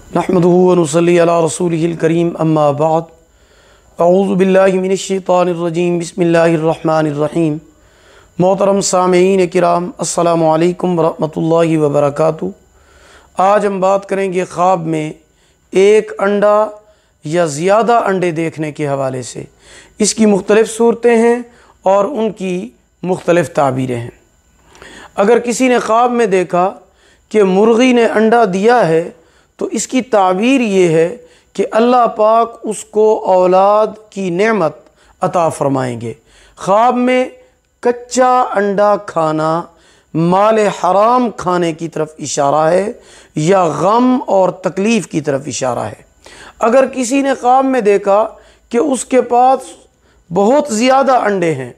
नहमदुहु व नुसल्ली अला रसूलिहिल करीम अम्मा बाद अऊज़ु बिल्लाहि मिनश शैतानिर रजीम बिस्मिल्लाहिर रहमानिर रहीम। मोहतरम सामीईन किराम अस्सलामु अलैकुम व रहमतुल्लाहि व बरकातुहू। आज हम बात करेंगे ख्वाब में एक अंडा या ज़्यादा अंडे देखने के हवाले से। इसकी मुख्तलिफ़ सूरतें हैं और उनकी मुख्तलिफ़ ताबीरें हैं। अगर किसी ने ख्वाब में देखा कि मुर्गी ने अंडा दिया है तो इसकी ताबीर ये है कि अल्लाह पाक उसको औलाद की नेमत अता फ़रमाएंगे। ख्वाब में कच्चा अंडा खाना माल हराम खाने की तरफ इशारा है या गम और तकलीफ़ की तरफ इशारा है। अगर किसी ने ख्वाब में देखा कि उसके पास बहुत ज़्यादा अंडे हैं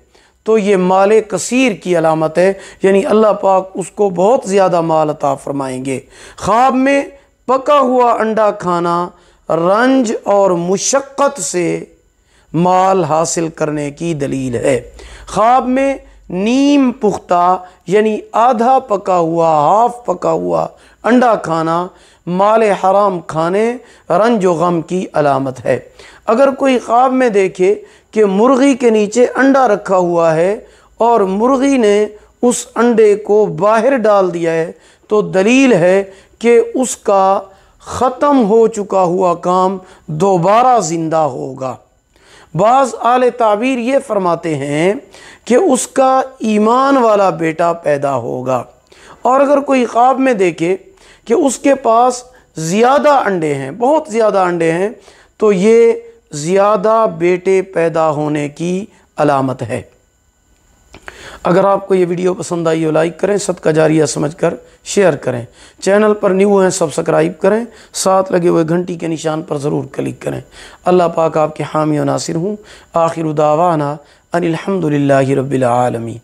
तो ये माल कसीर की अलामत है, यानी अल्लाह पाक उसको बहुत ज़्यादा माल अता फ़रमाएंगे। ख्वाब में पका हुआ अंडा खाना रंज और मुशक्क़त से माल हासिल करने की दलील है। ख्वाब में नीम पुख्ता यानी आधा पका हुआ हाफ पका हुआ अंडा खाना माल हराम खाने रंज व गम की अलामत है। अगर कोई ख्वाब में देखे कि मुर्गी के नीचे अंडा रखा हुआ है और मुर्गी ने उस अंडे को बाहर डाल दिया है तो दलील है कि उसका ख़त्म हो चुका हुआ काम दोबारा ज़िंदा होगा। बाज़ आले ताबीर ये फरमाते हैं कि उसका ईमान वाला बेटा पैदा होगा। और अगर कोई ख्वाब में देखे कि उसके पास ज़्यादा अंडे हैं, बहुत ज़्यादा अंडे हैं, तो ये ज़्यादा बेटे पैदा होने की अलामत है। अगर आपको ये वीडियो पसंद आई हो लाइक करें, सदका जारिया समझकर शेयर करें। चैनल पर न्यू हैं सब्सक्राइब करें, साथ लगे हुए घंटी के निशान पर ज़रूर क्लिक करें। अल्लाह पाक आपके हामी व नासिर हूँ। आखिर दावाना अनिल हम्दुलिल्लाहि रब्बिल आलमीन।